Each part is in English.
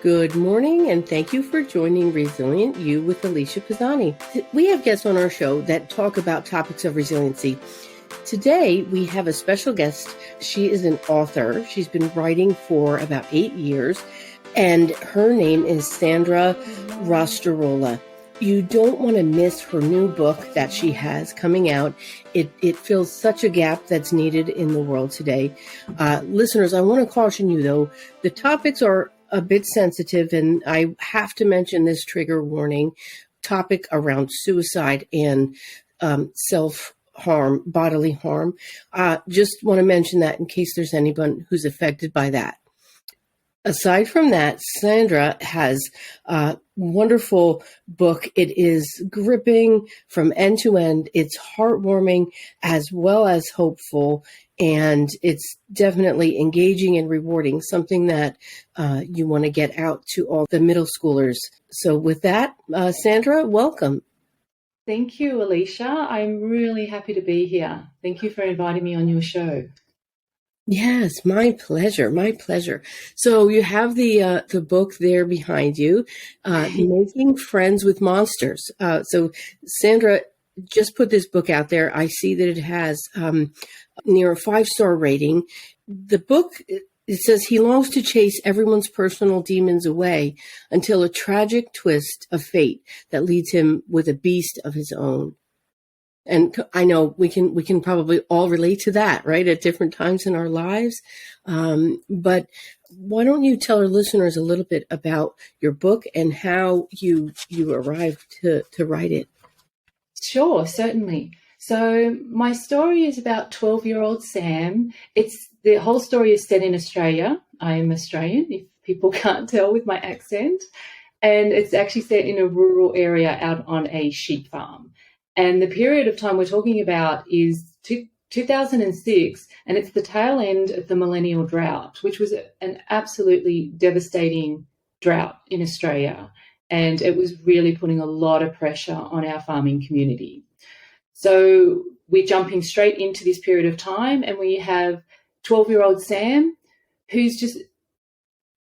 Good morning, and thank you for joining Resilient You with Alicia Pozsony. We have guests on our show that talk about topics of resiliency. Today, we have a special guest. She is an author. She's been writing for about 8 years, and her name is Sandra Rostirolla. You don't want to miss her new book that she has coming out. It fills such a gap that's needed in the world today. Listeners, I want to caution you, though. The topics are a bit sensitive, and I have to mention this trigger warning topic around suicide and self-harm, bodily harm. Just want to mention that in case there's anyone who's affected by that. Aside from that, Sandra has a wonderful book. It is gripping from end to end. It's heartwarming as well as hopeful, and it's definitely engaging and rewarding, something that you want to get out to all the middle schoolers. So with that, Sandra, welcome. Thank you, Alicia. I'm really happy to be here. Thank you for inviting me on your show. Yes, my pleasure. My pleasure. So you have the book there behind you, Making Friends with Monsters. So Sandra just put this book out there. I see that it has near a 5-star rating. The book, it says he longs to chase everyone's personal demons away until a tragic twist of fate that leads him with a beast of his own. And I know we can probably all relate to that, right, at different times in our lives. But why don't you tell our listeners a little bit about your book and how you arrived to write it? Sure, certainly. So my story is about 12-year-old Sam. The whole story is set in Australia. I am Australian, if people can't tell with my accent. And it's actually set in a rural area out on a sheep farm. And the period of time we're talking about is 2006, and it's the tail end of the millennial drought, which was an absolutely devastating drought in Australia. And it was really putting a lot of pressure on our farming community. So we're jumping straight into this period of time, and we have 12-year-old Sam, who's just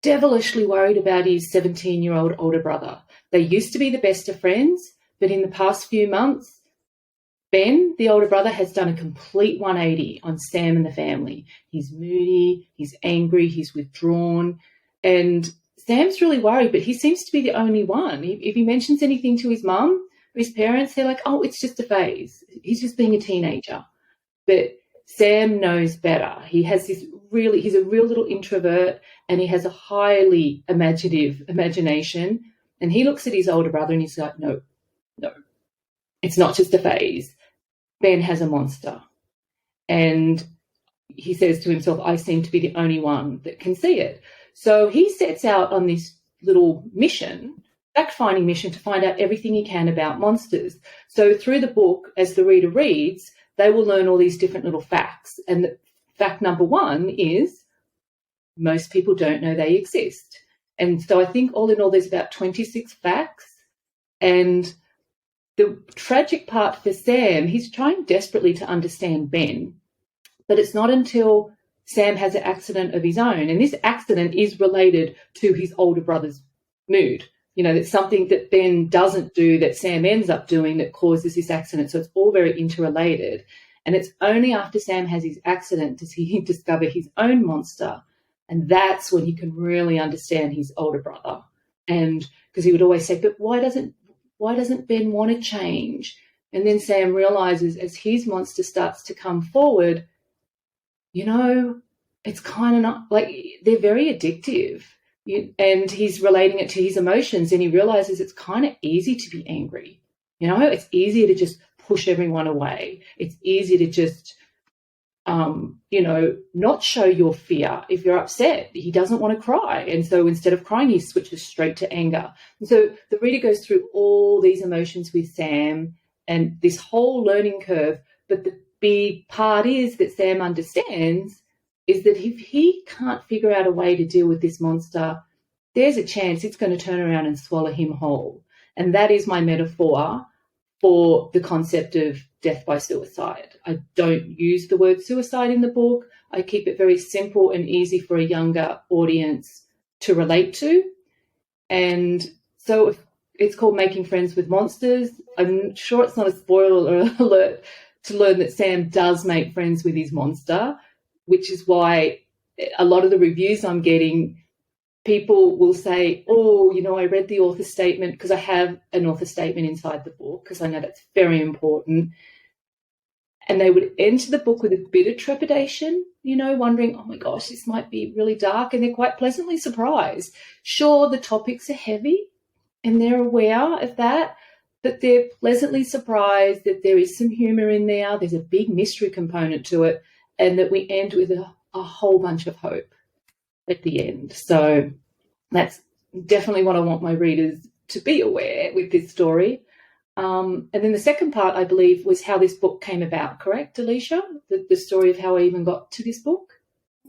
devilishly worried about his 17-year-old older brother. They used to be the best of friends, but in the past few months, Ben, the older brother, has done a complete 180 on Sam and the family. He's moody, he's angry, he's withdrawn, and Sam's really worried, but he seems to be the only one. If he mentions anything to his mum or his parents, they're like, oh, it's just a phase. He's just being a teenager. But Sam knows better. He's a real little introvert, and he has a highly imaginative imagination. And he looks at his older brother and he's like, no, it's not just a phase. Ben has a monster. And he says to himself, I seem to be the only one that can see it. So he sets out on this little mission, fact-finding mission, to find out everything he can about monsters. So through the book, as the reader reads, they will learn all these different little facts. And fact number 1 is most people don't know they exist. And so I think all in all, there's about 26 facts. And the tragic part for Sam, he's trying desperately to understand Ben, but it's not until Sam has an accident of his own, and this accident is related to his older brother's mood. You know, that's something that Ben doesn't do that Sam ends up doing that causes this accident. So it's all very interrelated. And it's only after Sam has his accident does he discover his own monster. And that's when he can really understand his older brother. And because he would always say, but why doesn't Ben want to change? And then Sam realizes as his monster starts to come forward, you know, it's kind of not like they're very addictive. And he's relating it to his emotions, and he realizes it's kind of easy to be angry. You know, it's easier to just push everyone away. It's easy to just, not show your fear. If you're upset, he doesn't want to cry. And so instead of crying, he switches straight to anger. And so the reader goes through all these emotions with Sam and this whole learning curve. But the big part is that Sam understands is that if he can't figure out a way to deal with this monster, there's a chance it's going to turn around and swallow him whole. And that is my metaphor for the concept of death by suicide. I don't use the word suicide in the book. I keep it very simple and easy for a younger audience to relate to. And so it's called Making Friends with Monsters. I'm sure it's not a spoiler alert to learn that Sam does make friends with his monster, which is why a lot of the reviews I'm getting, people will say, oh, I read the author statement, because I have an author statement inside the book, because I know that's very important. And they would enter the book with a bit of trepidation, wondering, oh my gosh, this might be really dark. And they're quite pleasantly surprised. Sure, the topics are heavy and they're aware of that, but they're pleasantly surprised that there is some humor in there. There's a big mystery component to it, and that we end with a whole bunch of hope at the end. So that's definitely what I want my readers to be aware with this story. And then the second part, I believe, was how this book came about, correct, Alicia? The story of how I even got to this book?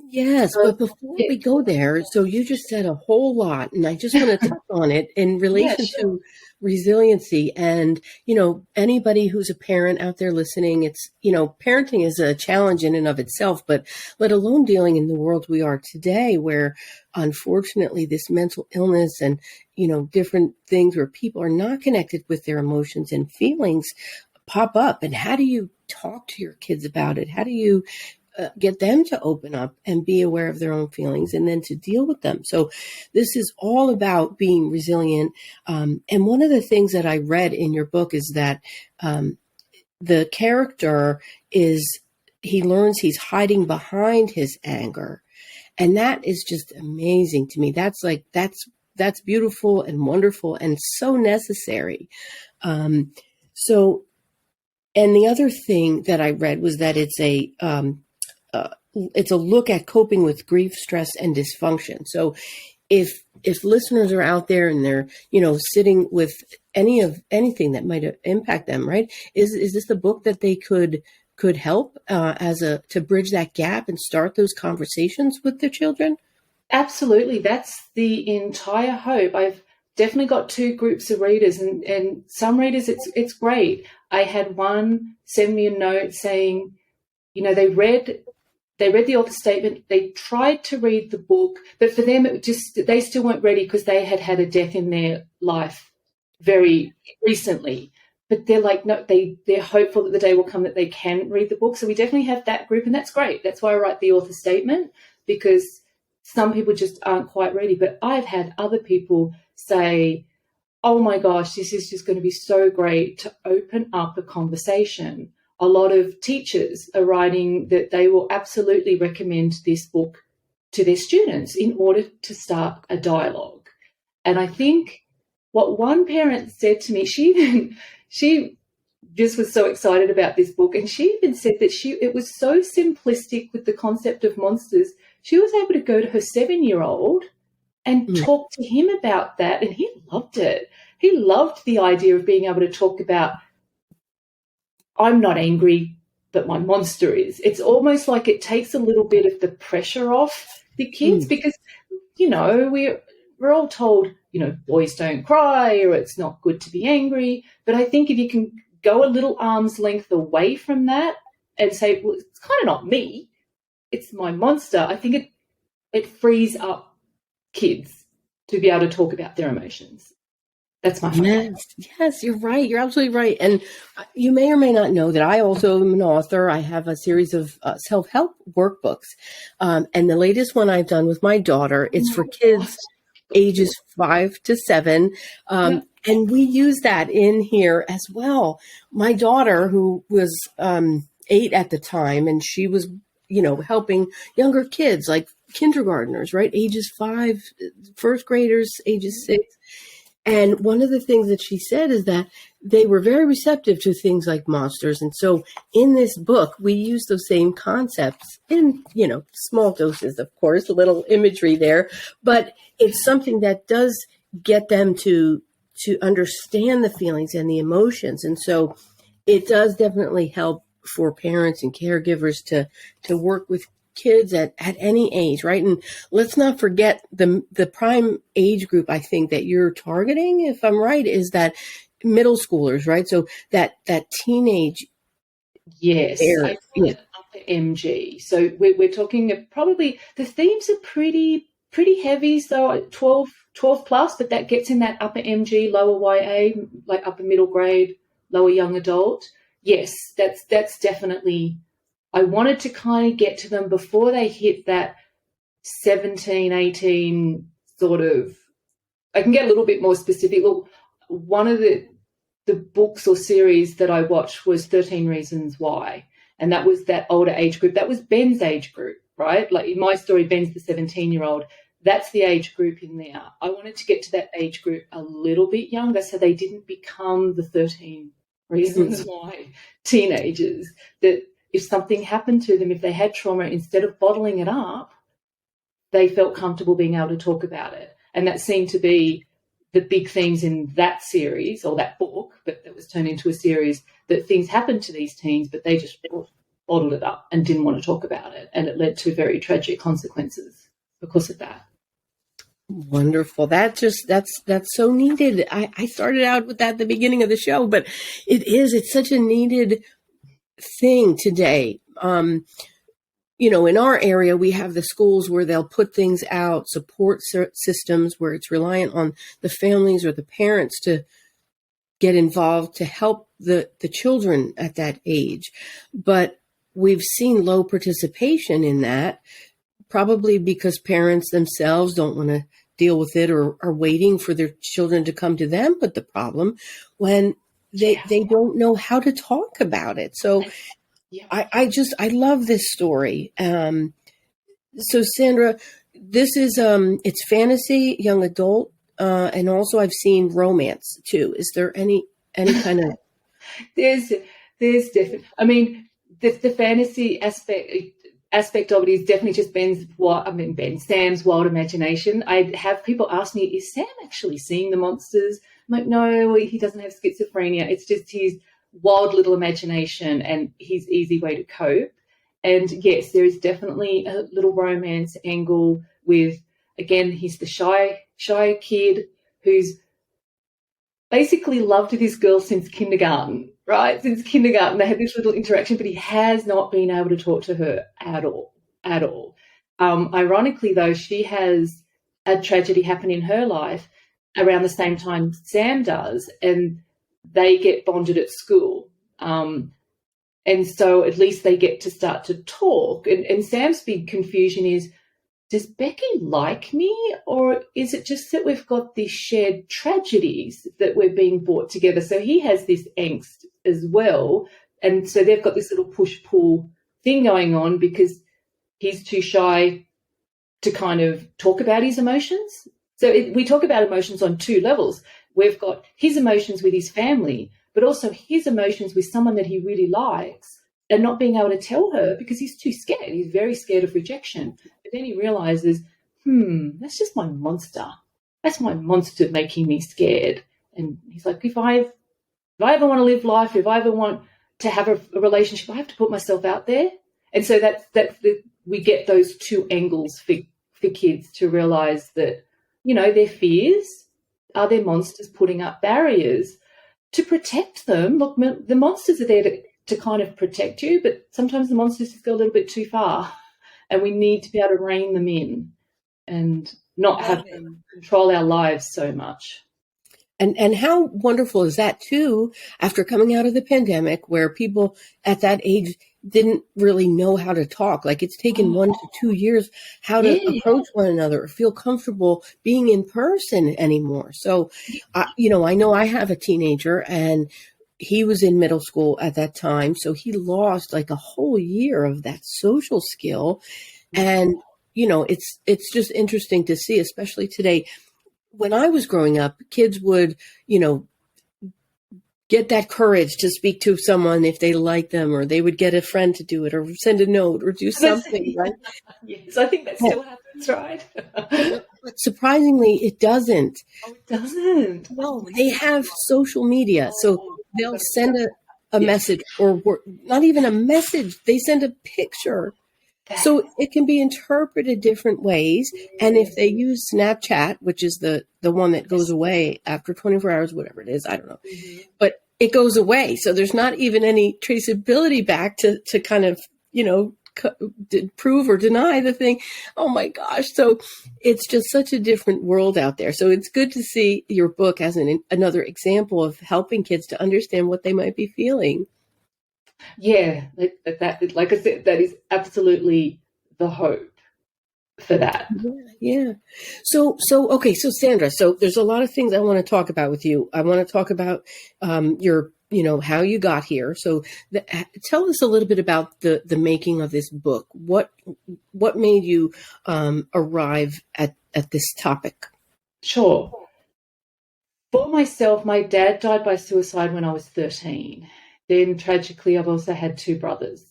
Yes, but before we go there, so you just said a whole lot, and I just want to touch on it in relation to resiliency. And, anybody who's a parent out there listening, it's, parenting is a challenge in and of itself, but let alone dealing in the world we are today, where unfortunately this mental illness and, different things where people are not connected with their emotions and feelings pop up. And how do you talk to your kids about it? How do you get them to open up and be aware of their own feelings and then to deal with them? So this is all about being resilient. And one of the things that I read in your book is that the character he learns he's hiding behind his anger. And that is just amazing to me. That's beautiful and wonderful and so necessary. And the other thing that I read was that it's a look at coping with grief, stress, and dysfunction. So if listeners are out there and they're, sitting with anything that might impact them, right? Is this a book that they could help to bridge that gap and start those conversations with their children? Absolutely. That's the entire hope. I've definitely got two groups of readers, and some readers, it's great. I had one send me a note saying, they read the author statement, they tried to read the book, but for them, they still weren't ready because they had a death in their life very recently. But they're like, no, they're hopeful that the day will come that they can read the book. So we definitely have that group, and that's great. That's why I write the author statement, because some people just aren't quite ready. But I've had other people say, oh my gosh, this is just going to be so great to open up a conversation. A lot of teachers are writing that they will absolutely recommend this book to their students in order to start a dialogue. And I think what one parent said to me, she just was so excited about this book, and she even said that it was so simplistic with the concept of monsters. She was able to go to her 7-year-old and talk to him about that, and he loved it. He loved the idea of being able to talk about, I'm not angry, but my monster is. It's almost like it takes a little bit of the pressure off the kids, because, we're all told, boys don't cry, or it's not good to be angry. But I think if you can go a little arm's length away from that and say, well, it's kind of not me, it's my monster, I think it frees up kids to be able to talk about their emotions. That's my favorite. Yes, you're right. You're absolutely right. And you may or may not know that I also am an author. I have a series of self-help workbooks. And the latest one I've done with my daughter, it's for kids ages 5 to 7. And we use that in here as well. My daughter, who was 8 at the time, and she was, helping younger kids like kindergartners, right? Ages 5, first graders, ages 6. And one of the things that she said is that they were very receptive to things like monsters. And so in this book, we use those same concepts in, small doses, of course, a little imagery there, but it's something that does get them to understand the feelings and the emotions. And so it does definitely help for parents and caregivers to work with kids at any age, right? And let's not forget the prime age group, I think, that you're targeting, if I'm right, is that middle schoolers, right? So that teenage. Yes, era. I call it upper MG. So we're talking probably, the themes are pretty pretty heavy, so 12 plus, but that gets in that upper MG, lower YA, like upper middle grade, lower young adult. Yes, that's definitely, I wanted to kind of get to them before they hit that 17, 18 sort of, I can get a little bit more specific. Look, one of the books or series that I watched was 13 Reasons Why, and that was that older age group. That was Ben's age group, right? Like in my story, Ben's the 17-year-old. That's the age group in there. I wanted to get to that age group a little bit younger so they didn't become the 13 Reasons Why teenagers, that if something happened to them, if they had trauma, instead of bottling it up, they felt comfortable being able to talk about it. And that seemed to be the big themes in that series or that book, but that was turned into a series, that things happened to these teens, but they just bottled it up and didn't want to talk about it. And it led to very tragic consequences because of that. Wonderful. That's so needed. I started out with that at the beginning of the show, but it's such a needed thing today. In our area, we have the schools where they'll put things out, support systems where it's reliant on the families or the parents to get involved to help the children at that age. But we've seen low participation in that, probably because parents themselves don't want to deal with it or are waiting for their children to come to them with the problem when they don't know how to talk about it. So yeah. I love this story. So Sandra, this is, it's fantasy, young adult, and also I've seen romance too. Is there any kind of? There's definitely, I mean, the fantasy aspect of it is definitely just Sam's wild imagination. I have people ask me, is Sam actually seeing the monsters? I'm like, no, he doesn't have schizophrenia. It's just his wild little imagination and his easy way to cope. And yes, there is definitely a little romance angle with, again, he's the shy kid who's basically loved this girl since kindergarten, right? Since kindergarten, they had this little interaction, but he has not been able to talk to her at all. Ironically, though, she has a tragedy happen in her life around the same time Sam does, and they get bonded at school. And so at least they get to start to talk. And Sam's big confusion is, does Becky like me, or is it just that we've got these shared tragedies that we're being brought together? So he has this angst as well. And so they've got this little push-pull thing going on because he's too shy to kind of talk about his emotions. So we talk about emotions on two levels. We've got his emotions with his family, but also his emotions with someone that he really likes, and not being able to tell her because he's too scared. He's very scared of rejection. But then he realizes, that's just my monster. That's my monster making me scared. And he's like, if I ever want to live life, if I ever want to have a relationship, I have to put myself out there. And so we get those two angles for kids to realize that, their fears are their monsters putting up barriers to protect them. Look, the monsters are there to kind of protect you, but sometimes the monsters just go a little bit too far, and we need to be able to rein them in and not have them control our lives so much. And how wonderful is that too, after coming out of the pandemic where people at that age didn't really know how to talk. Like it's taken 1 to 2 years how to approach one another or feel comfortable being in person anymore. So, I know I have a teenager and he was in middle school at that time. So he lost like a whole year of that social skill. And, it's just interesting to see, especially today. When I was growing up, kids would, get that courage to speak to someone if they like them, or they would get a friend to do it, or send a note, or do something, right? Yes, I think that still happens, right? But surprisingly, it doesn't. Oh, it doesn't. No, they have social media, so they'll send a message, or not even a message. They send a picture. So it can be interpreted different ways. And if they use Snapchat, which is the one that goes away after 24 hours, whatever it is, I don't know, but it goes away. So there's not even any traceability back to kind of, prove or deny the thing. Oh my gosh. So it's just such a different world out there. So it's good to see your book as another example of helping kids to understand what they might be feeling. Yeah, like I said, that is absolutely the hope for that. Yeah. So okay. So Sandra, so there's a lot of things I want to talk about with you. I want to talk about your, how you got here. So tell us a little bit about the making of this book. What made you arrive at this topic? Sure. For myself, my dad died by suicide when I was 13. Then tragically, I've also had two brothers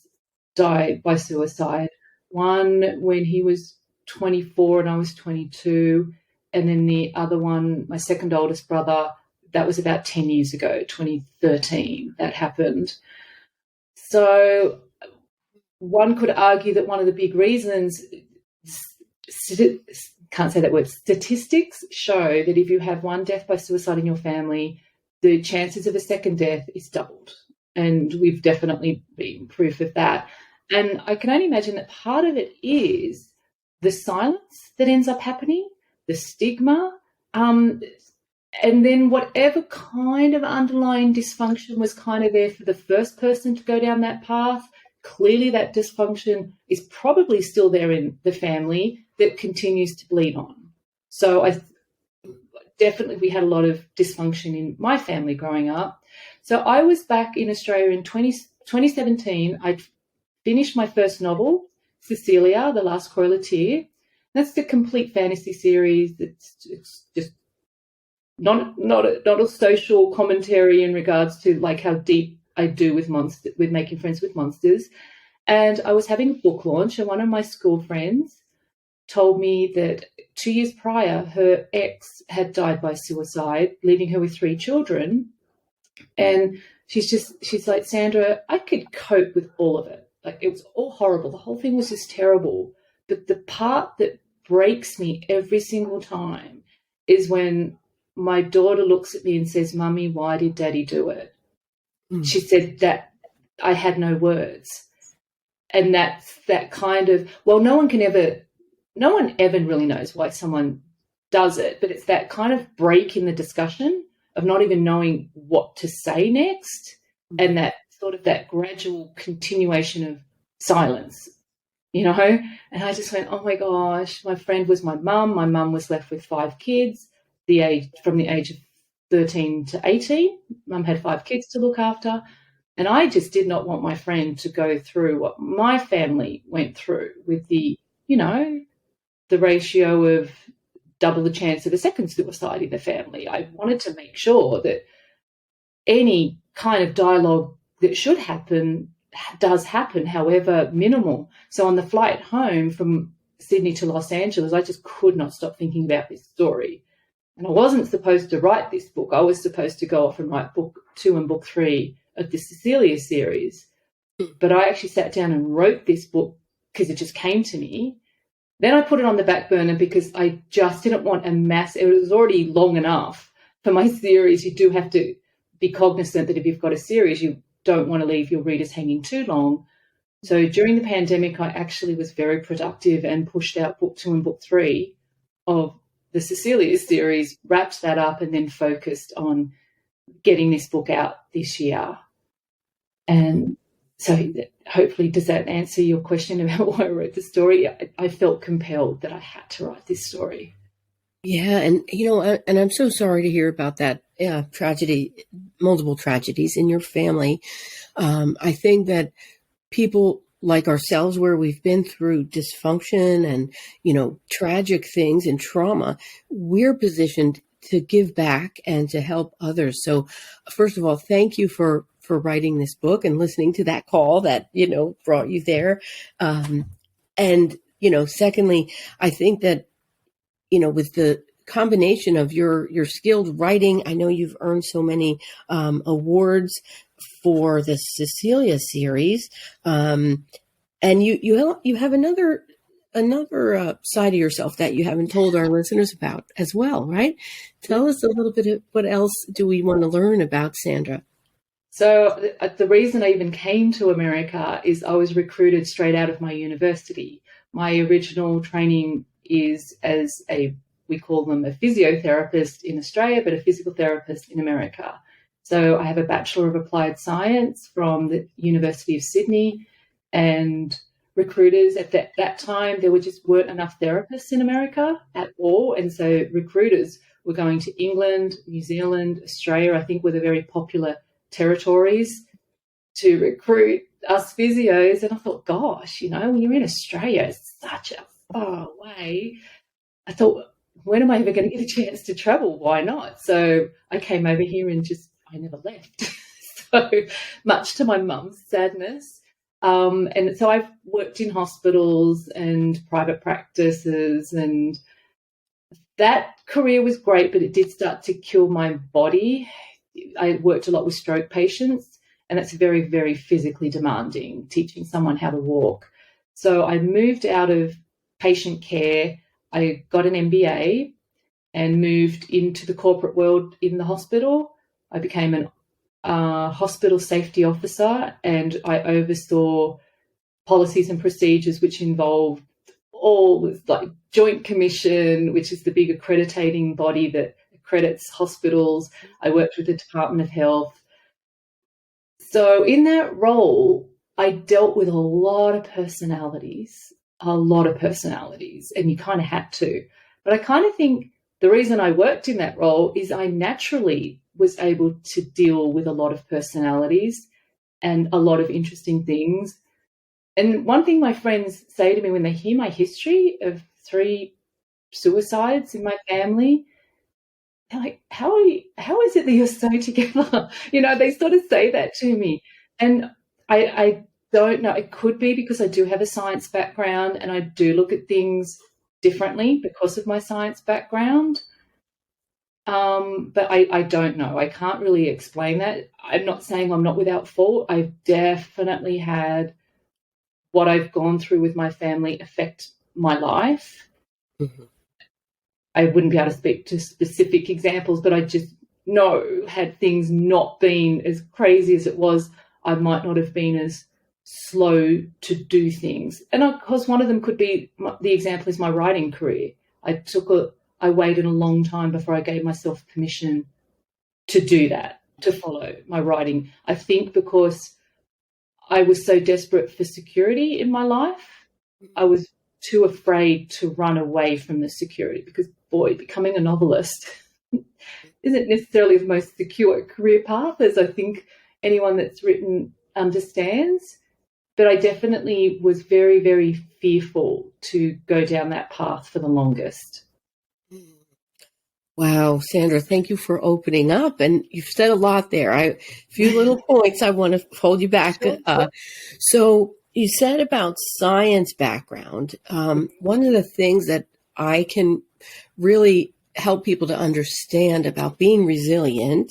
die by suicide. One when he was 24 and I was 22. And then the other one, my second oldest brother, that was about 10 years ago, 2013, that happened. So one could argue that one of the big reasons, can't say that word, statistics show that if you have one death by suicide in your family, the chances of a second death is doubled. And we've definitely been proof of that. And I can only imagine that part of it is the silence that ends up happening, the stigma, and then whatever kind of underlying dysfunction was kind of there for the first person to go down that path, clearly that dysfunction is probably still there in the family that continues to bleed on. So we had a lot of dysfunction in my family growing up. So I was back in Australia in 2017. I'd finished my first novel, Cecilia, The Last Correlateer. That's the complete fantasy series. It's just not a social commentary in regards to like how deep I do with Making Friends with Monsters. And I was having a book launch, and one of my school friends told me that 2 years prior, her ex had died by suicide, leaving her with 3 children. And she's like, Sandra, I could cope with all of it. Like, it was all horrible. The whole thing was just terrible. But the part that breaks me every single time is when my daughter looks at me and says, Mummy, why did Daddy do it? She said that I had no words. And that's that kind of, well, no one ever really knows why someone does it, but it's that kind of break in the discussion of not even knowing what to say next, and that sort of that gradual continuation of silence, And I just went, oh my gosh, my friend was my mum. My mum was left with 5 kids, from the age of 13 to 18. Mum had 5 kids to look after. And I just did not want my friend to go through what my family went through with the ratio of double the chance of a second suicide in the family. I wanted to make sure that any kind of dialogue that should happen does happen, however minimal. So on the flight home from Sydney to Los Angeles, I just could not stop thinking about this story. And I wasn't supposed to write this book. I was supposed to go off and write book 2 and book 3 of the Cecilia series. But I actually sat down and wrote this book because it just came to me. Then I put it on the back burner because I just didn't want it was already long enough for my series. You do have to be cognizant that if you've got a series, you don't want to leave your readers hanging too long. So during the pandemic, I actually was very productive and pushed out book 2 and book 3 of the Cecilia series, wrapped that up, and then focused on getting this book out this year. And so hopefully, does that answer your question about why I wrote the story? I felt compelled that I had to write this story. Yeah. And, and I'm so sorry to hear about that tragedy, multiple tragedies in your family. I think that people like ourselves, where we've been through dysfunction and, tragic things and trauma, we're positioned to give back and to help others. So first of all, thank you for writing this book and listening to that call that, brought you there. And, secondly, I think that, with the combination of your skilled writing, I know you've earned so many awards for the Cecilia series. And you have another side of yourself that you haven't told our listeners about as well, right? Tell us a little bit of what else do we want to learn about, Sandra? So the reason I even came to America is I was recruited straight out of my university. My original training is as we call them a physiotherapist in Australia, but a physical therapist in America. So I have a Bachelor of Applied Science from the University of Sydney, and recruiters at that time, there just weren't enough therapists in America at all. And so recruiters were going to England, New Zealand, Australia, I think were the very popular territories to recruit us physios. And I thought, gosh, when you're in Australia, it's such a far away. I thought, when am I ever going to get a chance to travel? Why not? So I came over here and I never left. So much to my mum's sadness. And so I've worked in hospitals and private practices, and that career was great, but it did start to kill my body. I worked a lot with stroke patients, and that's very, very physically demanding, teaching someone how to walk. So I moved out of patient care. I got an MBA and moved into the corporate world in the hospital. I became an hospital safety officer, and I oversaw policies and procedures which involved all like Joint Commission, which is the big accrediting body that accredits hospitals. I worked with the Department of Health. So in that role, I dealt with a lot of personalities, and you kind of had to. But I kind of think the reason I worked in that role is I naturally was able to deal with a lot of personalities and a lot of interesting things. And one thing my friends say to me when they hear my history of 3 suicides in my family, they're like, how is it that you're so together? They sort of say that to me. And I don't know. It could be because I do have a science background and I do look at things differently because of my science background. But I don't know. I can't really explain that. I'm not saying I'm not without fault. I've definitely had what I've gone through with my family affect my life. Mm-hmm. I wouldn't be able to speak to specific examples, but I just know had things not been as crazy as it was, I might not have been as slow to do things. And of course, one of them could be, the example is my writing career. I waited a long time before I gave myself permission to do that, to follow my writing. I think because I was so desperate for security in my life, I was too afraid to run away from the security because, boy, becoming a novelist isn't necessarily the most secure career path, as I think anyone that's written understands. But I definitely was very, very fearful to go down that path for the longest. Wow, Sandra, thank you for opening up. And you've said a lot there. A few little points I want to hold you back. Sure. So you said about science background. One of the things that I can really help people to understand about being resilient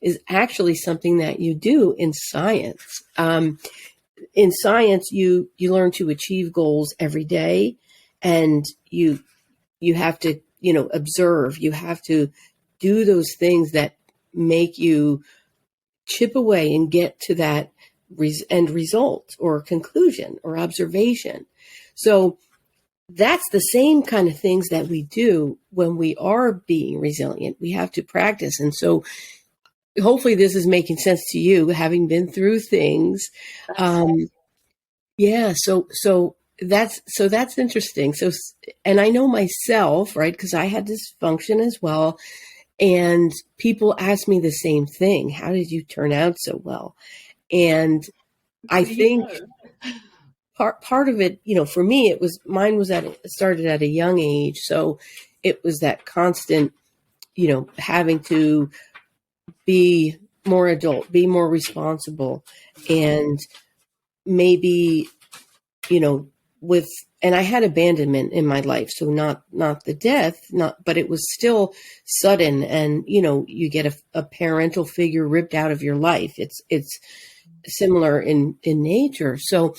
is actually something that you do in science. In science, you learn to achieve goals every day, and you have to observe. You have to do those things that make you chip away and get to that end result or conclusion or observation. So that's the same kind of things that we do when we are being resilient. We have to practice. And so hopefully this is making sense to you, having been through things. Yeah. So that's interesting. So, and I know myself, right? Because I had dysfunction as well. And people ask me the same thing. How did you turn out so well? And I think part of it, for me, mine started at a young age. So it was that constant, having to be more adult, be more responsible, and maybe, and I had abandonment in my life. So not the death, but it was still sudden. And, you get a parental figure ripped out of your life. It's similar in nature. So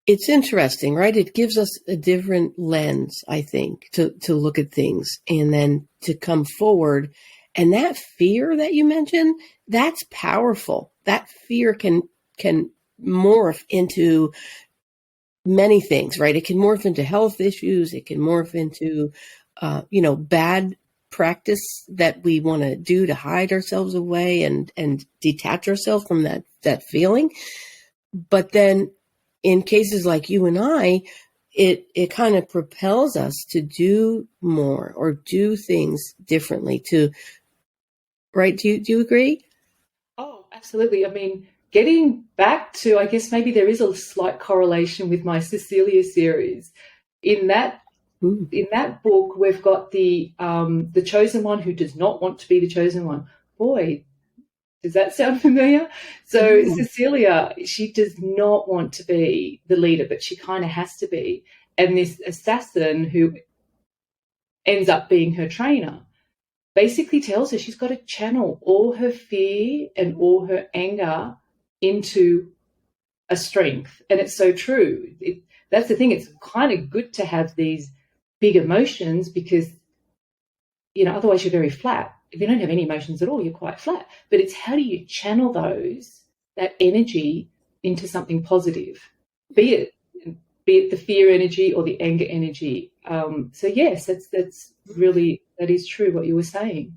it's interesting, right? It gives us a different lens, I think, to look at things and then to come forward And that fear that you mentioned, that's powerful. That fear can morph into many things, right? It can morph into health issues. It can morph into, bad practice that we want to do to hide ourselves away and detach ourselves from that feeling. But then in cases like you and I, it kind of propels us to do more or do things differently right? Do you agree? Oh, absolutely. I mean, getting back to, I guess maybe there is a slight correlation with my Cecilia series. In that book, we've got the chosen one who does not want to be the chosen one. Boy, does that sound familiar? So Cecilia, she does not want to be the leader, but she kind of has to be. And this assassin who ends up being her trainer basically tells her she's got to channel all her fear and all her anger into a strength. And it's so true. That's the thing. It's kind of good to have these big emotions because, otherwise you're very flat. If you don't have any emotions at all, you're quite flat. But it's how do you channel that energy into something positive, be it the fear energy or the anger energy. So yes, that is true what you were saying.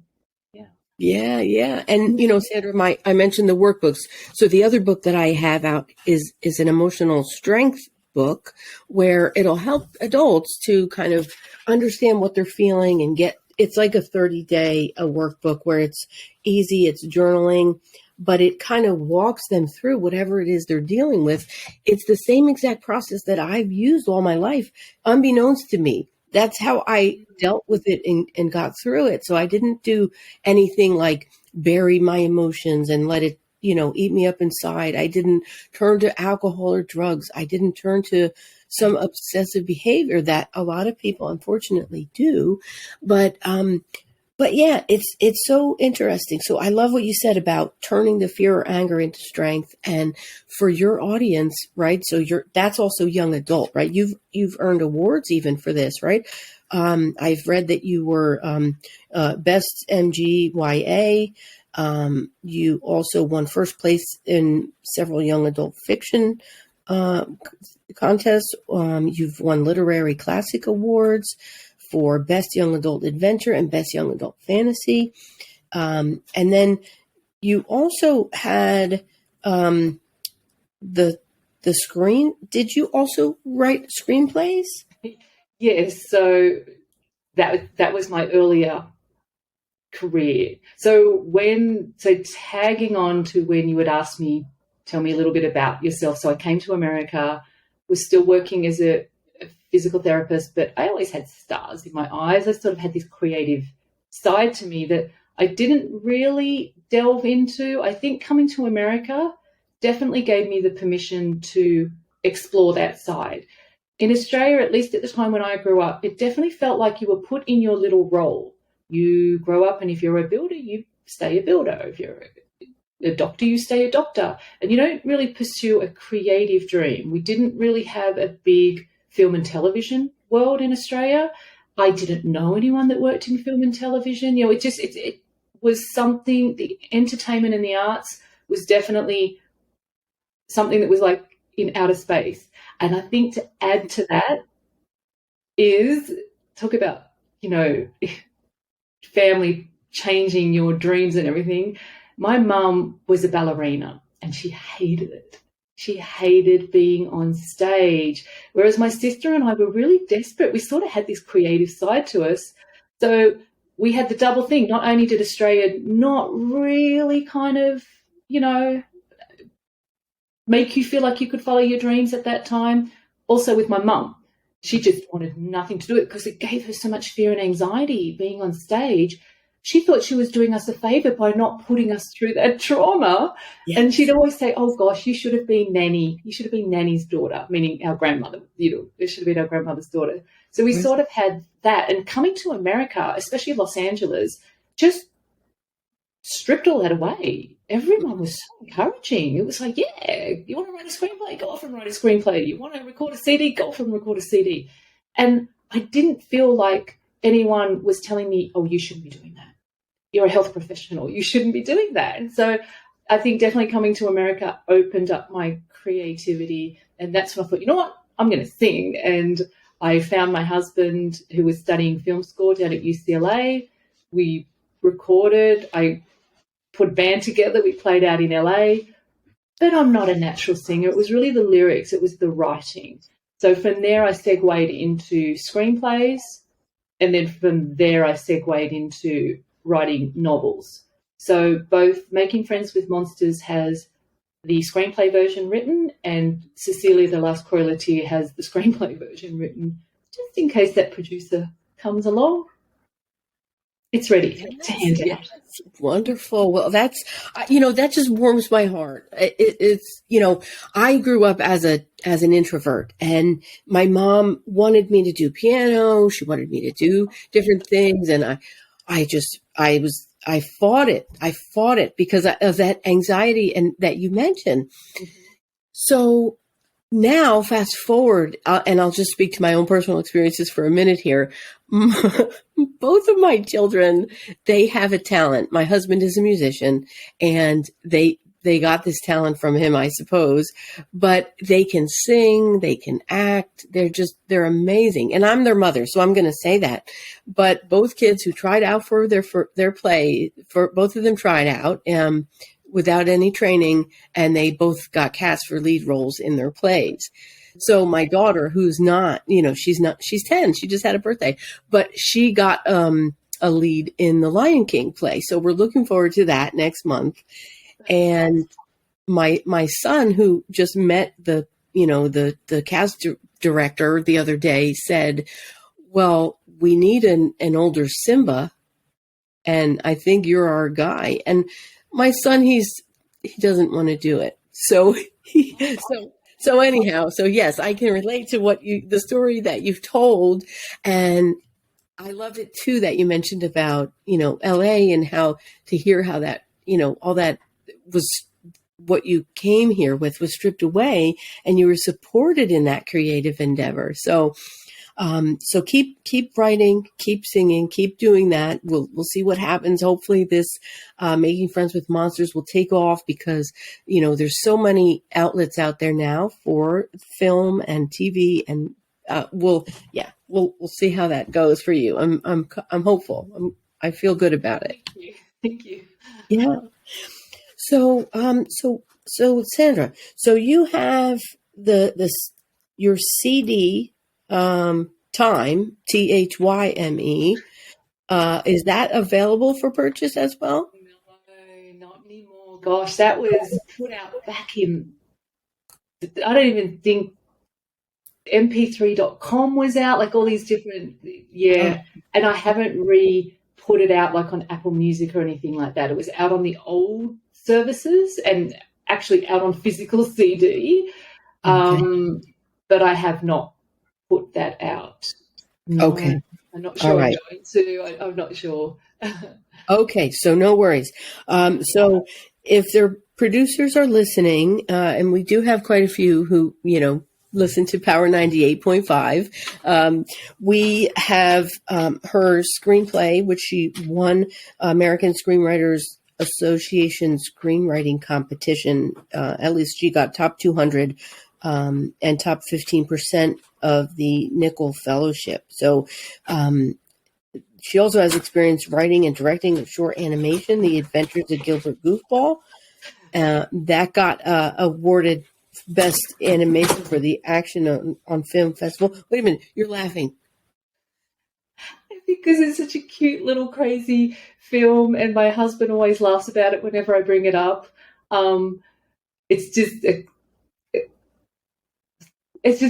Yeah. And, Sandra, I mentioned the workbooks. So the other book that I have out is an emotional strength book where it'll help adults to kind of understand what they're feeling and it's like a 30-day workbook where it's easy, it's journaling, but it kind of walks them through whatever it is they're dealing with. It's the same exact process that I've used all my life, unbeknownst to me. That's how I dealt with it and got through it. So I didn't do anything like bury my emotions and let it, eat me up inside. I didn't turn to alcohol or drugs. I didn't turn to some obsessive behavior that a lot of people unfortunately do. But yeah, it's so interesting. So I love what you said about turning the fear or anger into strength. And for your audience, right? So that's also young adult, right? You've earned awards even for this, right? I've read that you were best MGYA. You also won first place in several young adult fiction contests. You've won literary classic awards for Best Young Adult Adventure and Best Young Adult Fantasy. And then you also had the screen. Did you also write screenplays? Yes. So that was my earlier career. So tagging on to when you had asked me, tell me a little bit about yourself. So I came to America, was still working as a physical therapist, but I always had stars in my eyes. I sort of had this creative side to me that I didn't really delve into. I think coming to America definitely gave me the permission to explore that side. In Australia, at least at the time when I grew up, it definitely felt like you were put in your little role. You grow up, and if you're a builder, you stay a builder. If you're a doctor, you stay a doctor. And you don't really pursue a creative dream. We didn't really have a big film and television world in Australia. I didn't know anyone that worked in film and television. It was something, the entertainment and the arts was definitely something that was like in outer space. And I think to add to that is talk about, family changing your dreams and everything. My mum was a ballerina and she hated it. She hated being on stage, whereas my sister and I were really desperate. We sort of had this creative side to us. So we had the double thing. Not only did Australia not really kind of, make you feel like you could follow your dreams at that time, also with my mum. She just wanted nothing to do with it because it gave her so much fear and anxiety being on stage. She thought she was doing us a favor by not putting us through that trauma. Yes. And she'd always say, oh, gosh, you should have been Nanny. You should have been Nanny's daughter, meaning our grandmother. It should have been our grandmother's daughter. So we sort of had that. And coming to America, especially Los Angeles, just stripped all that away. Everyone was so encouraging. It was like, yeah, you want to write a screenplay? Go off and write a screenplay. You want to record a CD? Go off and record a CD. And I didn't feel like anyone was telling me, oh, you shouldn't be doing that. you're a health professional. You shouldn't be doing that. And so I think definitely coming to America opened up my creativity. And that's when I thought, you know what, I'm going to sing. And I found my husband, who was studying film score down at UCLA. We recorded. I put a band together. We played out in LA. But I'm not a natural singer. It was really the lyrics. It was the writing. So from there, I segued into screenplays. And then from there, I segued into writing novels. So both Making Friends with Monsters has the screenplay version written, and Cecilia, the Last Correlateer, has the screenplay version written, just in case that producer comes along. It's ready to hand out. Wonderful. Well, that's, that just warms my heart. It's, I grew up as an introvert, and my mom wanted me to do piano. She wanted me to do different things. And I fought it. I fought it because of that anxiety and that you mentioned. Mm-hmm. So now, fast forward, and I'll just speak to my own personal experiences for a minute here. Both of my children, they have a talent. My husband is a musician, and they got this talent from him, I suppose. But they can sing, they can act. They're amazing. And I'm their mother, so I'm going to say that. But both kids who tried out for their play, for both of them tried out, without any training, and they both got cast for lead roles in their plays. So my daughter, who's not, she's 10, she just had a birthday, but she got a lead in the Lion King play. So we're looking forward to that next month. And my son, who just met the cast director the other day, said, well, we need an older Simba, and I think you're our guy. And my son, he doesn't want to do it. So anyhow, so yes, I can relate to the story that you've told. And I love it too, that you mentioned about, LA, and how to hear how that, all that was what you came here with was stripped away, and you were supported in that creative endeavor. So keep writing, keep singing, keep doing that. We'll see what happens. Hopefully this Making Friends with Monsters will take off, because there's so many outlets out there now for film and TV, and we'll see how that goes for you. I'm hopeful. I feel good about it. Thank you. Yeah. So Sandra, so you have your CD. Time, THYME. Is that available for purchase as well? No, not anymore. Gosh, that was put out back in, I don't even think mp3.com was out, like all these different, and I haven't put it out like on Apple Music or anything like that. It was out on the old services and actually out on physical CD, but I have not put that out. No, okay. I'm not sure. Right. I'm going to. I'm not sure. Okay, so no worries. So if their producers are listening, and we do have quite a few who, listen to Power 98.5, we have her screenplay, which she won American Screenwriters Association screenwriting competition. At least she got top 200 and top 15% of the Nickel Fellowship. So she also has experience writing and directing a short animation, The Adventures of Gilbert Goofball. That got awarded Best Animation for the Action on Film Festival. Wait a minute, you're laughing. Because it's such a cute little crazy film, and my husband always laughs about it whenever I bring it up. It's just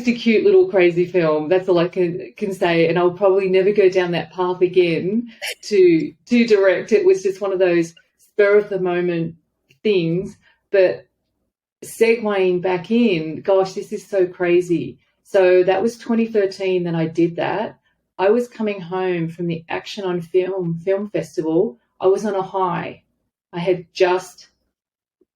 a cute little crazy film. That's all I can say. And I'll probably never go down that path again to direct. It was just one of those spur of the moment things. But segueing back in, gosh, this is so crazy. So that was 2013 that I did that. I was coming home from the Action on Film Festival. I was on a high. I had just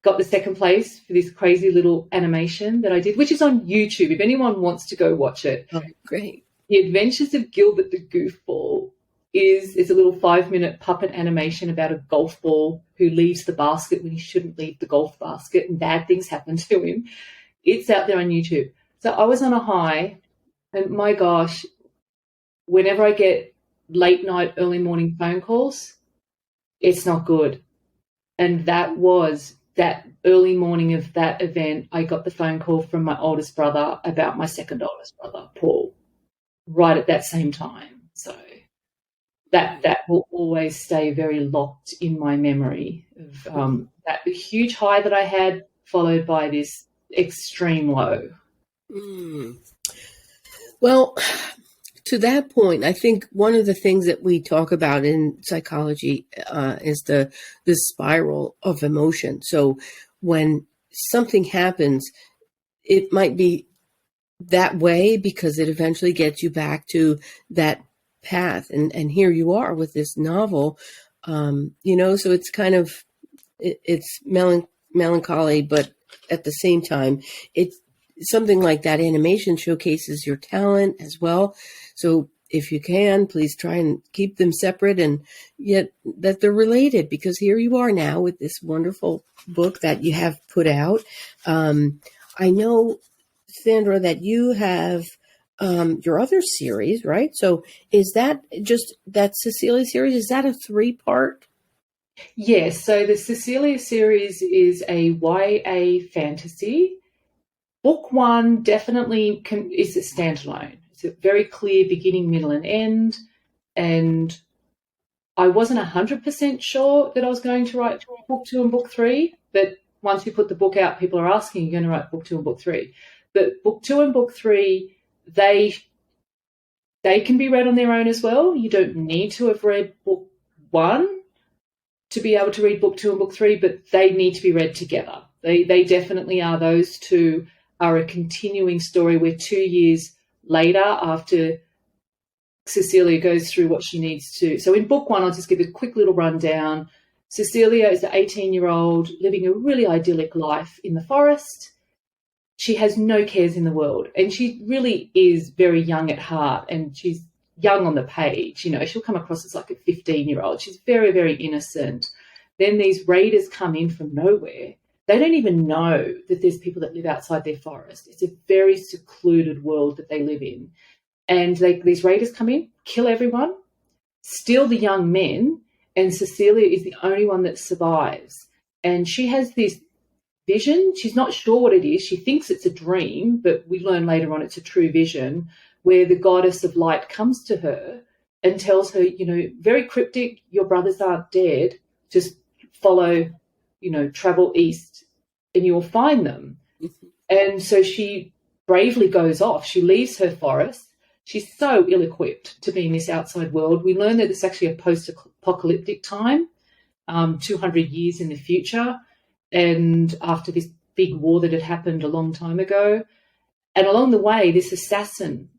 got the second place for this crazy little animation that I did, which is on YouTube if anyone wants to go watch it. Oh, great. The Adventures of Gilbert the Goofball. is it's a little 5-minute puppet animation about a golf ball who leaves the basket when he shouldn't leave the golf basket and bad things happen to him. It's out there on YouTube. So I was on a high, and my gosh, whenever I get late night, early morning phone calls, it's not good. And that was that early morning of that event, I got the phone call from my oldest brother about my second oldest brother, Paul, right at that same time. So that will always stay very locked in my memory of that huge high that I had, followed by this extreme low. Mm. Well, to that point, I think one of the things that we talk about in psychology is the spiral of emotion. So when something happens, it might be that way because it eventually gets you back to that path. And here you are with this novel, so it's kind of, it's melancholy, but at the same time, it's something like that animation showcases your talent as well. So if you can, please try and keep them separate, and yet that they're related, because here you are now with this wonderful book that you have put out. I know, Sandra, that you have your other series, right? So is that just that Cecilia series? Is that a 3-part? Yes. So the Cecilia series is a YA fantasy. Book 1 definitely is a standalone. It's a very clear beginning, middle, and end. And I wasn't 100% sure that I was going to write book 2 and book 3, but once you put the book out, people are asking, you're going to write book 2 and book 3. But book 2 and book 3, they can be read on their own as well. You don't need to have read book 1 to be able to read book 2 and book 3, but they need to be read together. They definitely are. Those two are a continuing story where 2 years later, after Cecilia goes through what she needs to. So in book 1, I'll just give a quick little rundown. Cecilia is an 18-year-old living a really idyllic life in the forest. She has no cares in the world, and she really is very young at heart, and she's young on the page. She'll come across as like a 15-year-old. She's very, very innocent. Then these raiders come in from nowhere. They don't even know that there's people that live outside their forest. It's a very secluded world that they live in. And these raiders come in, kill everyone, steal the young men, and Cecilia is the only one that survives. And she has this vision. She's not sure what it is. She thinks it's a dream, but we learn later on it's a true vision, where the goddess of light comes to her and tells her, very cryptic, your brothers aren't dead. Just follow, travel east and you'll find them. Mm-hmm. And so she bravely goes off. She leaves her forest. She's so ill-equipped to be in this outside world. We learn that it's actually a post-apocalyptic time, 200 years in the future, and after this big war that had happened a long time ago. And along the way, this assassin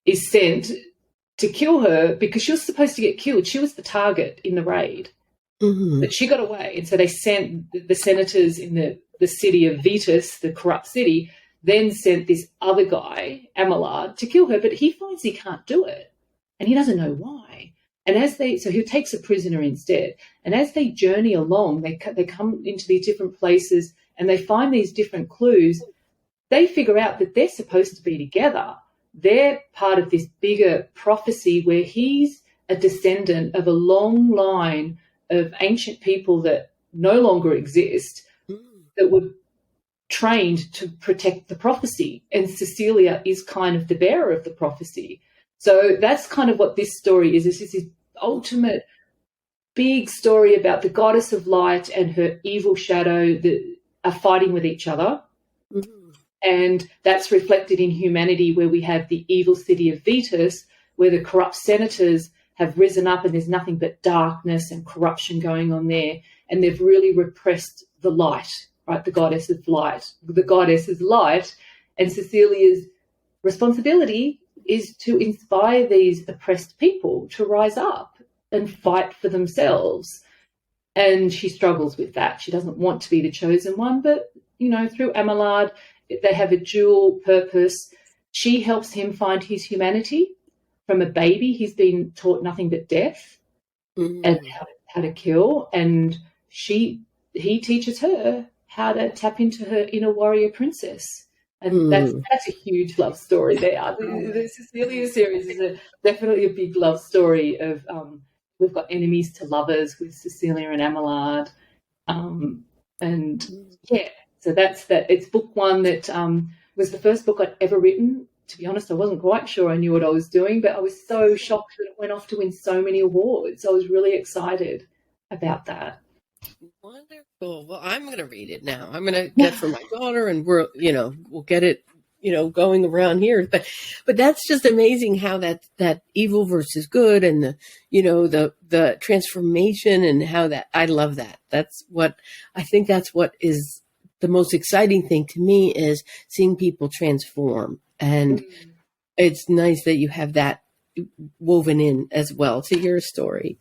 is sent to kill her because she was supposed to get killed. She was the target in the raid. Mm-hmm. But she got away. And so they sent the senators in the city of Vetus, the corrupt city, then sent this other guy, Amelard, to kill her. But he finds he can't do it, and he doesn't know why. And so he takes a prisoner instead. And as they journey along, they come into these different places and they find these different clues. They figure out that they're supposed to be together. They're part of this bigger prophecy where he's a descendant of a long line of ancient people that no longer exist, that were trained to protect the prophecy. And Cecilia is kind of the bearer of the prophecy. So that's kind of what this story is. This is this ultimate big story about the goddess of light and her evil shadow that are fighting with each other. Mm-hmm. And that's reflected in humanity, where we have the evil city of Vetus, where the corrupt senators have risen up and there's nothing but darkness and corruption going on there. And they've really repressed the light, right? The goddess of light. The goddess is light. And Cecilia's responsibility is to inspire these oppressed people to rise up and fight for themselves. And she struggles with that. She doesn't want to be the chosen one, but, through Amelard, they have a dual purpose. She helps him find his humanity from a baby, he's been taught nothing but death and how to kill. And he teaches her how to tap into her inner warrior princess. And that's a huge love story there. The Cecilia series is definitely a big love story of we've got enemies to lovers with Cecilia and Amelard. And yeah, so that's that. It's book one that was the first book I'd ever written. To be honest, I wasn't quite sure I knew what I was doing, but I was so shocked that it went off to win so many awards. I was really excited about that. Wonderful. Well, I'm going to read it now. I'm going to get for my daughter, and we'll get it, going around here. But that's just amazing how that evil versus good, and the transformation, and how that, I love that. That's what is the most exciting thing to me, is seeing people transform. And it's nice that you have that woven in as well to your story.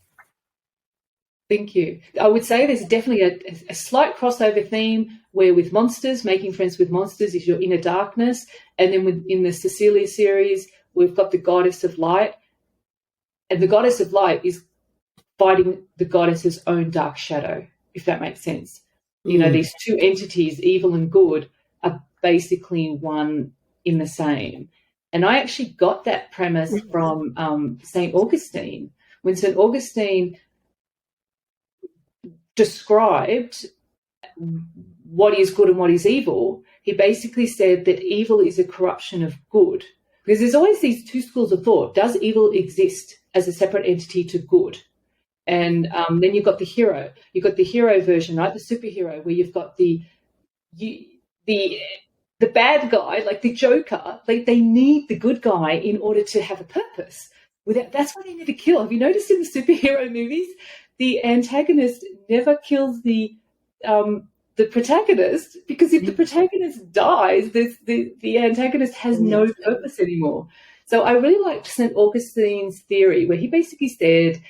Thank you. I would say there's definitely a slight crossover theme where with monsters, Making Friends with Monsters is your inner darkness. And then in the Cecilia series, we've got the goddess of light. And the goddess of light is fighting the goddess's own dark shadow, if that makes sense. These two entities, evil and good, are basically one in the same. And I actually got that premise from St. Augustine. When St. Augustine described what is good and what is evil, he basically said that evil is a corruption of good. Because there's always these two schools of thought. Does evil exist as a separate entity to good? And then you've got the hero. You've got the hero version, right? The superhero, where you've got the bad guy, like the Joker. Like, they need the good guy in order to have a purpose. That's why they never kill. Have you noticed in the superhero movies, the antagonist never kills the protagonist, because if the protagonist dies, the antagonist has no purpose anymore. So I really liked St. Augustine's theory, where he basically said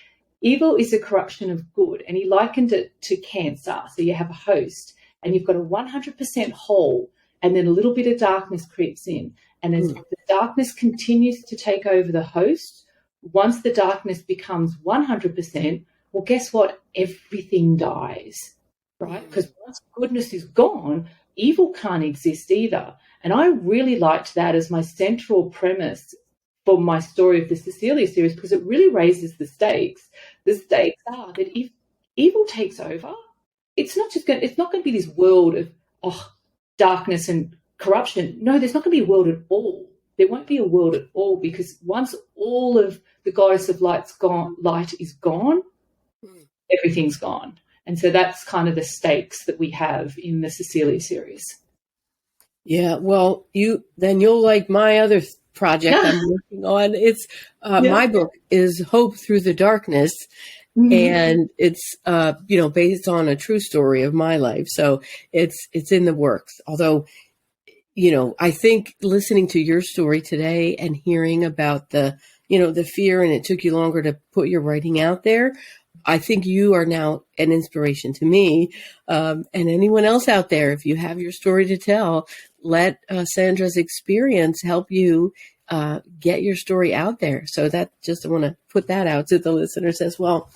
evil is a corruption of good, and he likened it to cancer. So you have a host, and you've got a 100% whole, and then a little bit of darkness creeps in. And as the darkness continues to take over the host, once the darkness becomes 100%, well, guess what? Everything dies, right? Because once goodness is gone, evil can't exist either. And I really liked that as my central premise for my story of the Cecilia series, because it really raises the stakes. The stakes are that if evil takes over, it's not going to be this world of darkness and corruption. No, there's not going to be a world at all. There won't be a world at all, because once all of the goddess of light is gone, everything's gone. And so that's kind of the stakes that we have in the Cecilia series. Yeah, well, you'll like my other project I'm working on. It's my book is Hope Through the Darkness, and it's based on a true story of my life. So it's in the works. Although, I think listening to your story today and hearing about the fear, and it took you longer to put your writing out there, I think you are now an inspiration to me, and anyone else out there. If you have your story to tell, let Sandra's experience help you get your story out there. So I want to put that out to the listeners as well.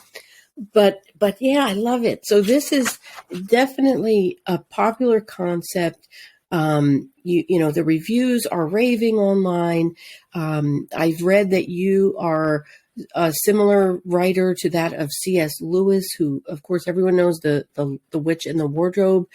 But yeah, I love it. So this is definitely a popular concept. The reviews are raving online. I've read that you are a similar writer to that of C.S. Lewis, who, of course, everyone knows the Witch in the Wardrobe.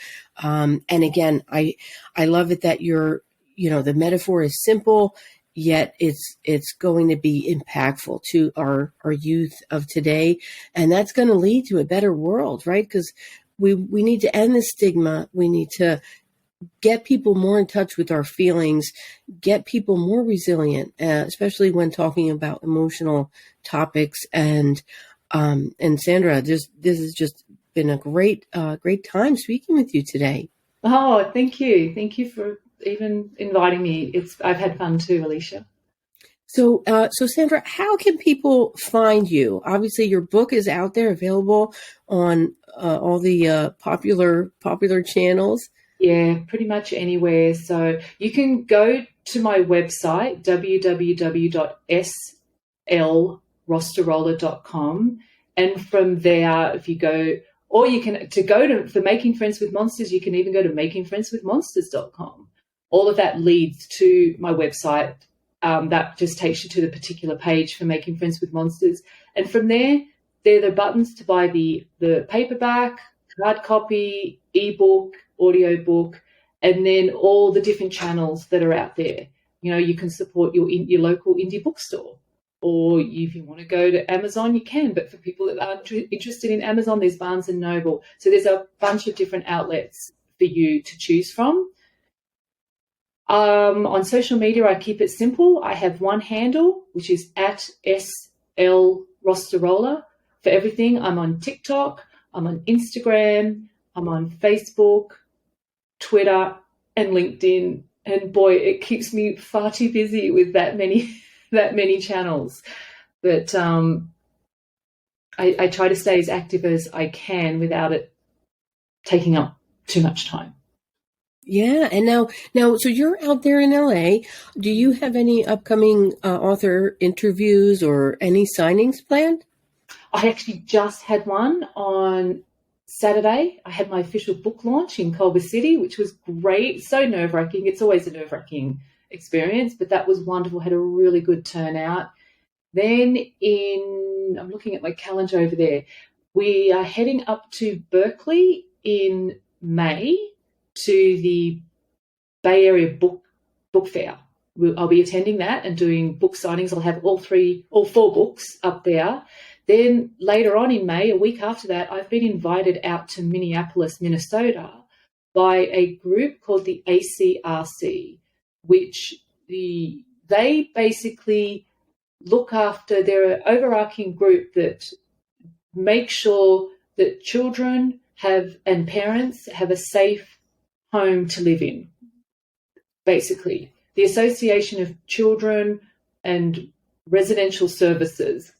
And again, I love it that the metaphor is simple, yet it's going to be impactful to our youth of today. And that's going to lead to a better world, right? Because we need to end the stigma. We need to get people more in touch with our feelings, get people more resilient, especially when talking about emotional topics. And Sandra, this has just been a great time speaking with you today. Oh, thank you. Thank you for even inviting me. I've had fun too, Alicia. So Sandra, how can people find you? Obviously, your book is out there, available on all the popular channels. Yeah, pretty much anywhere. So you can go to my website, www.s L Rostirolla.com. And from there, if you go, or you can, for Making Friends with Monsters, you can even go to makingfriendswithmonsters.com. All of that leads to my website. That just takes you to the particular page for Making Friends with Monsters. And from there, they're the buttons to buy the paperback, hard copy, ebook, audiobook, and then all the different channels that are out there. You know, you can support your local indie bookstore, or if you want to go to Amazon, you can. But for people that aren't interested in Amazon, there's Barnes & Noble. So there's a bunch of different outlets for you to choose from. On social media, I keep it simple. I have one handle, which is at SL Rostirolla for everything. I'm on TikTok, I'm on Instagram, I'm on Facebook, Twitter, and LinkedIn. And boy, it keeps me far too busy with that many channels. But I try to stay as active as I can without it taking up too much time. Yeah, and now, so you're out there in LA. Do you have any upcoming author interviews or any signings planned? I actually just had one on Saturday. I had my official book launch in Culver City, which was great. So nerve-wracking. It's always a nerve-wracking experience, but that was wonderful. Had a really good turnout. Then I'm looking at my calendar over there. We are heading up to Berkeley in May to the Bay Area Book Fair. I'll be attending that and doing book signings. I'll have all 4 books up there. Then later on in May, a week after that, I've been invited out to Minneapolis, Minnesota by a group called the ACRC, which they basically look after, they're an overarching group that make sure that children and parents have a safe home to live in. Basically, the Association of Children and Residential Services.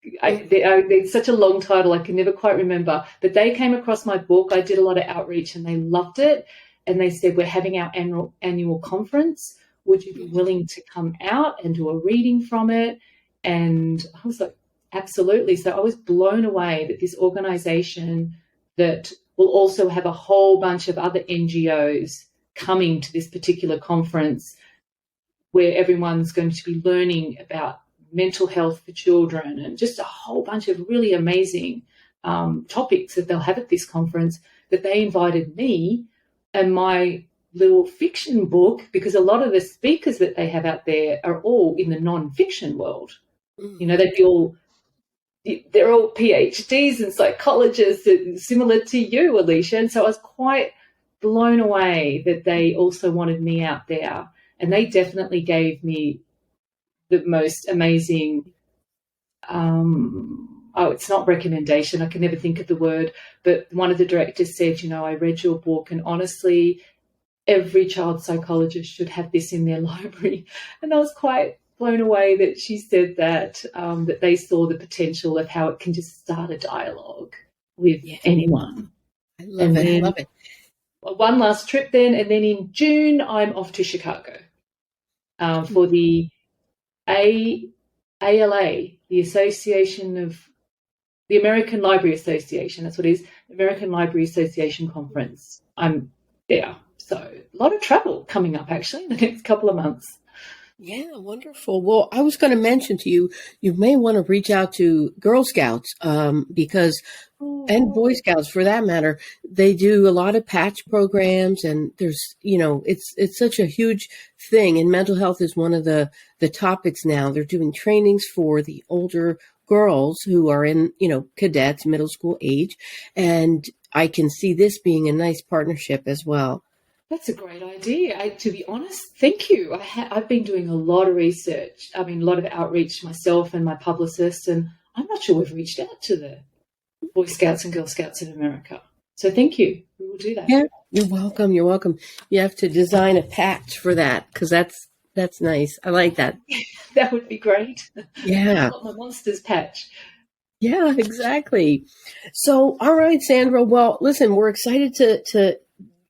It's such a long title, I can never quite remember. But they came across my book. I did a lot of outreach and they loved it. And they said, we're having our annual conference. Would you be willing to come out and do a reading from it? And I was like, absolutely. So I was blown away that this organization that will also have a whole bunch of other NGOs coming to this particular conference, where everyone's going to be learning about mental health for children and just a whole bunch of really amazing topics that they'll have at this conference, that they invited me and my little fiction book, because a lot of the speakers that they have out there are all in the non-fiction world. You know, they're all PhDs and psychologists, similar to you, Alicia. And so I was quite blown away that they also wanted me out there. And they definitely gave me the most amazing, it's not recommendation, I can never think of the word, but one of the directors said, you know, I read your book and honestly, every child psychologist should have this in their library. And I was quite blown away that she said that, that they saw the potential of how it can just start a dialogue with anyone. I love it. I love it. One last trip then, and then in June, I'm off to Chicago for the ALA, the Association of the American Library Association. That's what it is, American Library Association Conference. I'm there. So a lot of travel coming up, actually, in the next couple of months. Yeah, wonderful. Well, I was going to mention to you, you may want to reach out to Girl Scouts because, and Boy Scouts for that matter, they do a lot of patch programs, and there's, you know, it's such a huge thing. And mental health is one of the topics now. They're doing trainings for the older girls who are in, you know, cadets, middle school age. And I can see this being a nice partnership as well. That's a great idea. To be honest, thank you. I've been doing a lot of research. I mean, a lot of outreach myself and my publicist, and I'm not sure we've reached out to the Boy Scouts and Girl Scouts of America. So thank you. We will do that. Yeah, you're welcome. You're welcome. You have to design a patch for that because that's nice. I like that. That would be great. Yeah. I got my monsters patch. Yeah, exactly. So, all right, Sandra. Well, listen, we're excited to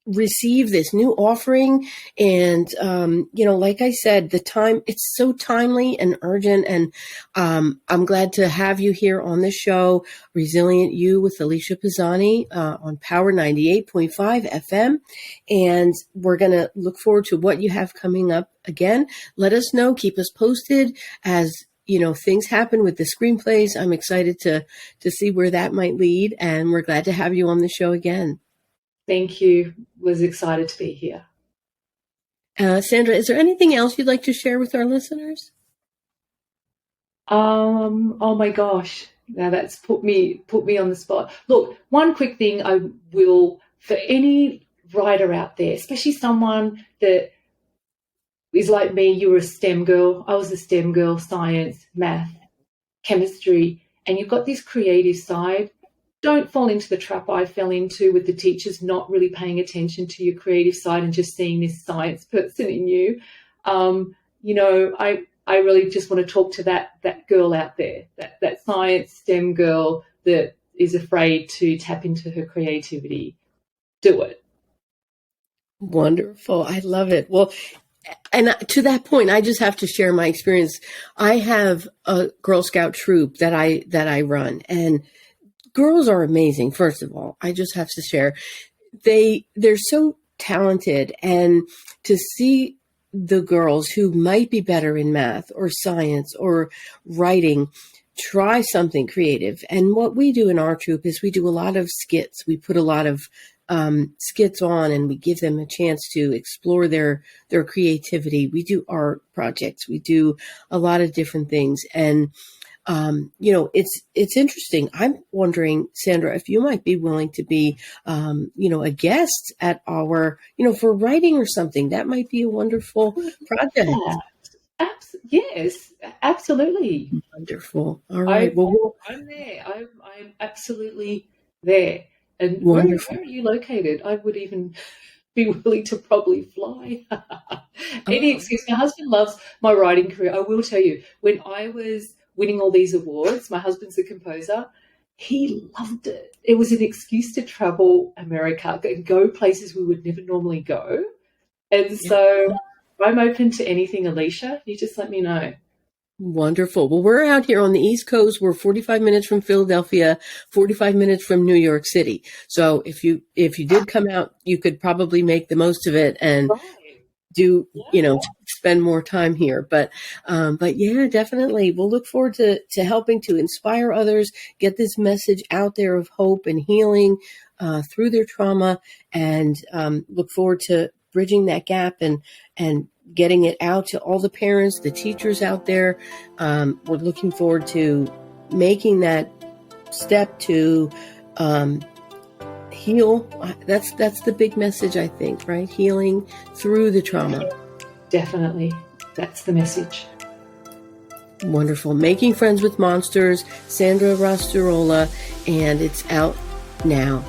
receive this new offering. And, like I said, it's so timely and urgent. And I'm glad to have you here on the show, Resilient You with Alicia Pozsony on Power 98.5 FM. And we're going to look forward to what you have coming up again. Let us know, keep us posted as things happen with the screenplays. I'm excited to see where that might lead. And we're glad to have you on the show again. Thank you. Was excited to be here. Sandra, is there anything else you'd like to share with our listeners? Oh my gosh. Now that's put me on the spot. Look, one quick thing I will, for any writer out there, especially someone that is like me, you were a STEM girl. I was a STEM girl, science, math, chemistry, and you've got this creative side. Don't fall into the trap I fell into with the teachers not really paying attention to your creative side and just seeing this science person in you. I really just want to talk to that girl out there, that science STEM girl that is afraid to tap into her creativity. Do it. Wonderful. I love it. Well, and to that point, I just have to share my experience. I have a Girl Scout troop that I run, and girls are amazing. First of all, I just have to share, they're so talented, and to see the girls who might be better in math or science or writing try something creative. And what we do in our troop is we do a lot of skits. We put a lot of skits on, and we give them a chance to explore their creativity. We do art projects. We do a lot of different things. And it's interesting. I'm wondering, Sandra, if you might be willing to be, a guest at our, for writing or something. That might be a wonderful project. Yeah. Yes, absolutely. Wonderful. All right. I'm there. I'm absolutely there. And wonderful. Where are you located? I would even be willing to probably fly. Any excuse. My husband loves my writing career. I will tell you, when I was winning all these awards, my husband's a composer, he loved it. It was an excuse to travel America and go places we would never normally go. And so I'm open to anything, Alicia. You just let me know. Wonderful. Well, we're out here on the East Coast. We're 45 minutes from Philadelphia, 45 minutes from New York City. So if you did come out, you could probably make the most of it and do, spend more time here. But yeah, definitely. We'll look forward to helping to inspire others, get this message out there of hope and healing through their trauma, and look forward to bridging that gap and getting it out to all the parents, the teachers out there. We're looking forward to making that step to heal. That's the big message, I think, right? Healing through the trauma. Definitely. That's the message. Wonderful. Making Friends with Monsters, Sandra Rostirolla, and it's out now.